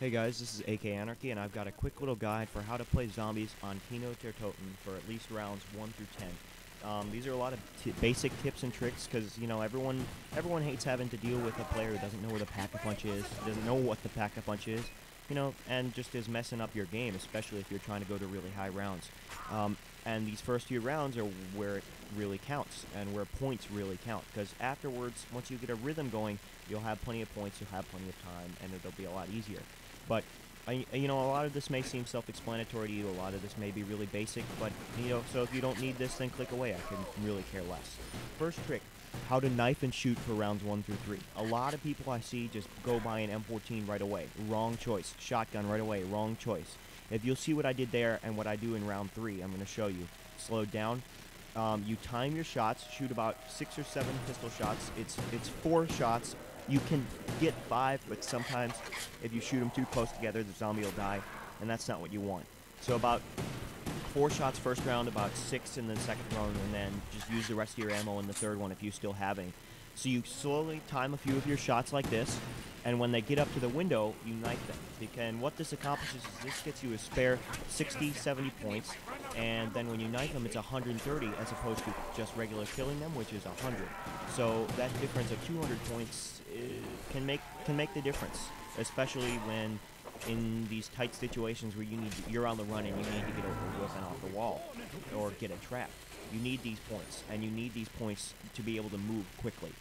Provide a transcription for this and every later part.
Hey guys, this is AK Anarchy, and I've got a quick little guide for how to play zombies on Kino Toten for at least rounds 1 through 10. These are a lot of basic tips and tricks because everyone hates having to deal with a player who doesn't know where the pack-a-punch is, doesn't know what the pack-a-punch is, and just is messing up your game, especially if you're trying to go to really high rounds. And these first few rounds are where it really counts and where points really count, because afterwards, once you get a rhythm going, you'll have plenty of points, you'll have plenty of time, and it'll be a lot easier. But a lot of this may seem self-explanatory to you. A lot of this may be really basic, but so if you don't need this, then click away. I can really care less. First trick: how to knife and shoot for rounds 1 through 3. A lot of people I see just go buy an M14 right away. Wrong choice. Shotgun right away. Wrong choice. If you'll see what I did there and what I do in round 3, I'm going to show you. Slowed down. You time your shots. Shoot about 6 or 7 pistol shots. It's 4 shots. You can get 5, but sometimes if you shoot them too close together, the zombie will die, and that's not what you want. So about 4 shots first round, about 6 in the second round, and then just use the rest of your ammo in the third one if you still have any. So you slowly time a few of your shots like this, and when they get up to the window, you knife them. And what this accomplishes is this gets you a spare 60, 70 points, and then when you knife them, it's 130 as opposed to just regular killing them, which is 100. So that difference of 200 points can make the difference, especially when in these tight situations where you're on the run and you need to get over a weapon off the wall or get a trap. You need these points, and you need these points to be able to move quickly.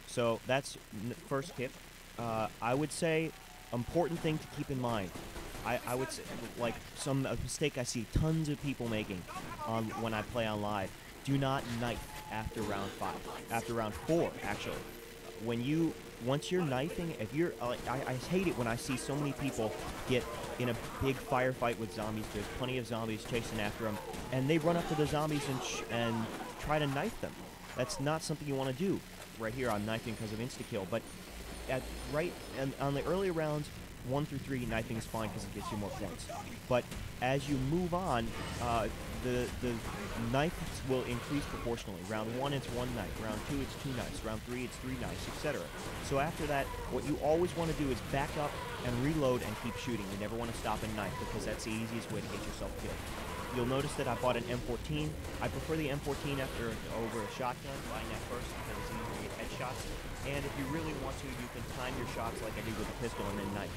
So that's first tip. I would say important thing to keep in mind. I would say, like, some mistake I see tons of people making when I play on live. Do not knife after round 5. After round 4, actually. Once you're knifing, if you're, I hate it when I see so many people get in a big firefight with zombies. There's plenty of zombies chasing after them, and they run up to the zombies and try to knife them. That's not something you want to do. Right here, I'm knifing because of insta-kill, but on the early rounds, 1 through 3, knifing is fine because it gets you more points. But as you move on, the knives will increase proportionally. Round 1, it's 1 knife. Round 2, it's 2 knives. Round 3, it's 3 knives, etc. So after that, what you always want to do is back up and reload and keep shooting. You never want to stop and knife because that's the easiest way to get yourself killed. You'll notice that I bought an M14. I prefer the M14 over a shotgun, buying that first because it's easier to get headshots. And if you really want to, you can time your shots like I do with a pistol and then knife.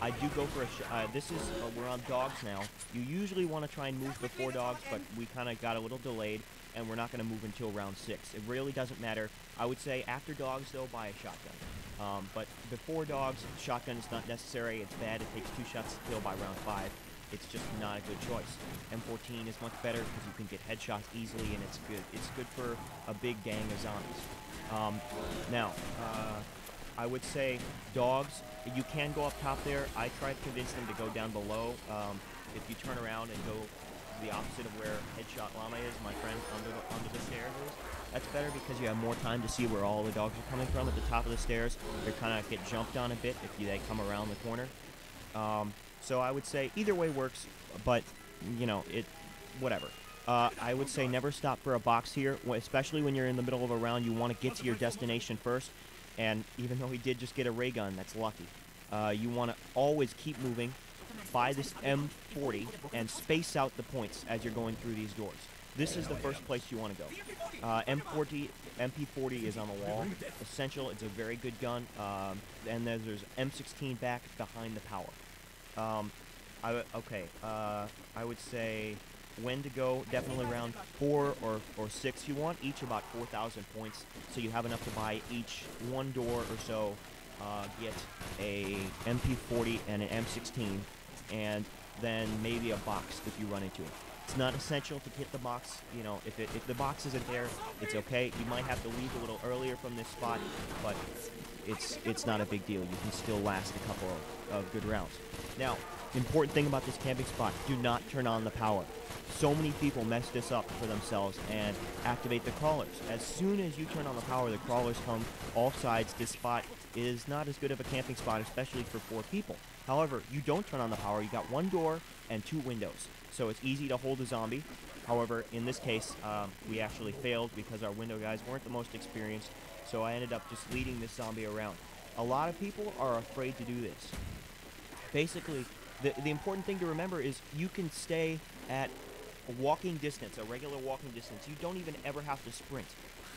I do go for we're on dogs now. You usually want to try and move before dogs, but we kind of got a little delayed, and we're not going to move until round 6. It really doesn't matter. I would say after dogs, though, buy a shotgun. But before dogs, shotgun is not necessary. It's bad. It takes 2 shots to kill by round 5. It's just not a good choice. M14 is much better because you can get headshots easily, and it's good. It's good for a big gang of zombies. Now, I would say dogs, you can go up top there. I try to convince them to go down below. If you turn around and go the opposite of where Headshot Llama is, my friend, under the stairs is, that's better because you have more time to see where all the dogs are coming from. At the top of the stairs, they kind of get jumped on a bit if they come around the corner. So I would say either way works, but, whatever. I would say never stop for a box here, especially when you're in the middle of a round. You want to get to your destination first, and even though he did just get a ray gun, that's lucky. You want to always keep moving, buy this M40, and space out the points as you're going through these doors. This is the first place you want to go. MP40 is on the wall. Essential, it's a very good gun. And there's M16 back behind the power. I would say when to go, definitely around 4 or 6. You want each about 4,000 points, so you have enough to buy each one door or so, get a MP40 and an M16, and then maybe a box if you run into it. It's not essential to get the box. If the box isn't there, it's okay. You might have to leave a little earlier from this spot, but it's not a big deal. You can still last a couple of good rounds. Now, important thing about this camping spot, do not turn on the power. So many people mess this up for themselves and activate the crawlers. As soon as you turn on the power, the crawlers come all sides. This spot is not as good of a camping spot, especially for 4 people. However, you don't turn on the power. You got 1 door and 2 windows, so it's easy to hold a zombie. However, in this case, we actually failed because our window guys weren't the most experienced, so I ended up just leading this zombie around. A lot of people are afraid to do this. Basically, the important thing to remember is you can stay at a walking distance, a regular walking distance. You don't even ever have to sprint,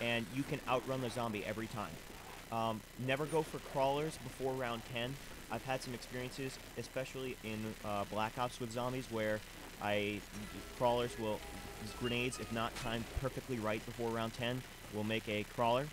and you can outrun the zombie every time. Never go for crawlers before round 10. I've had some experiences, especially in Black Ops with zombies, where crawlers will, grenades, if not timed perfectly right before round 10, will make a crawler.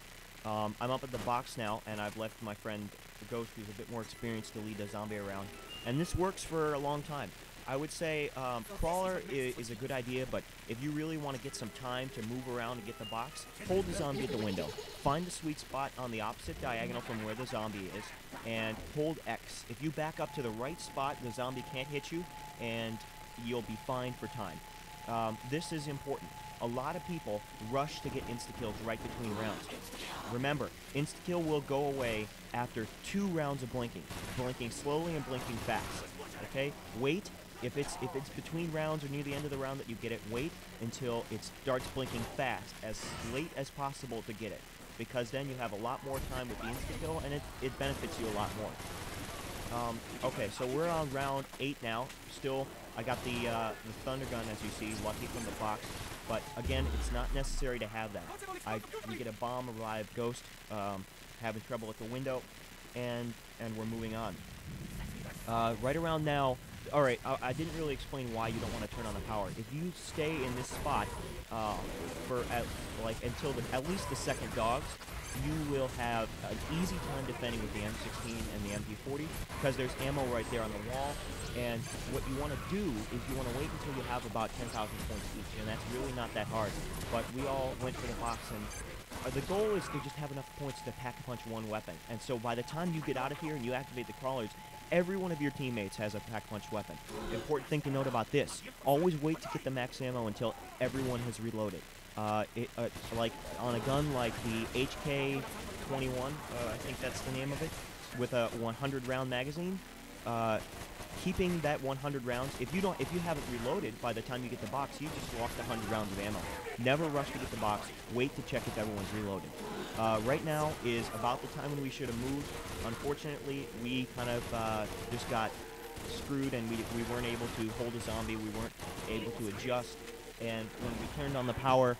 I'm up at the box now, and I've left my friend Ghost, who's a bit more experienced, to lead a zombie around. And this works for a long time. I would say crawler is a good idea, but if you really want to get some time to move around and get the box, hold the zombie at the window. Find the sweet spot on the opposite diagonal from where the zombie is, and hold X. If you back up to the right spot, the zombie can't hit you, and you'll be fine for time. This is important. A lot of people rush to get insta-kills right between rounds. Remember, insta-kill will go away after 2 rounds of blinking. Blinking slowly and blinking fast. Okay? Wait. If it's between rounds or near the end of the round that you get it, wait until it starts blinking fast, as late as possible to get it. Because then you have a lot more time with the insta-kill, and it benefits you a lot more. Okay, so we're on round 8 now. Still, I got the thunder gun, as you see, lucky from the box. But again, it's not necessary to have that. We get a bomb, arrive, Ghost, having trouble at the window, and we're moving on. Right around now, all right, I didn't really explain why you don't want to turn on the power. If you stay in this spot until at least the second dogs, you will have an easy time defending with the M16 and the MP40 because there's ammo right there on the wall. And what you want to do is you want to wait until you have about 10,000 points each, and that's really not that hard. But we all went for the box, and the goal is to just have enough points to pack-a-punch one weapon. And so by the time you get out of here and you activate the crawlers, every one of your teammates has a pack-punch weapon. Important thing to note about this, always wait to get the max ammo until everyone has reloaded. Like on a gun like the HK-21, I think that's the name of it, with a 100-round magazine, keeping that 100 rounds, if you haven't reloaded by the time you get the box, you just lost 100 rounds of ammo. Never rush to get the box. Wait to check if everyone's reloaded. Right now is about the time when we should have moved. Unfortunately, we kind of just got screwed, and we weren't able to hold a zombie. We weren't able to adjust. And when we turned on the power,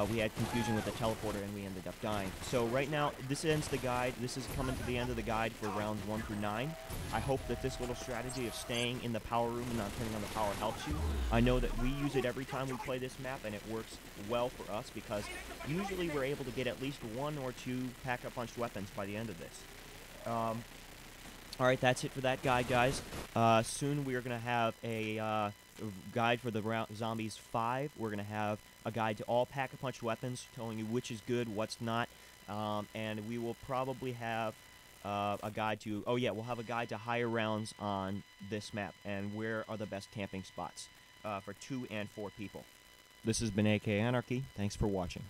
we had confusion with the teleporter, and we ended up dying. So right now, this ends the guide. This is coming to the end of the guide for rounds 1 through 9. I hope that this little strategy of staying in the power room and not turning on the power helps you. I know that we use it every time we play this map, and it works well for us because usually we're able to get at least 1 or 2 pack-a-punched weapons by the end of this. Alright, that's it for that guide, guys. Soon we are going to have a guide for the Zombies 5. We're going to have a guide to all pack-a-punch weapons, telling you which is good, what's not. And we will probably have a guide to... Oh, yeah, we'll have a guide to higher rounds on this map and where are the best camping spots for 2 and 4 people. This has been AK Anarchy. Thanks for watching.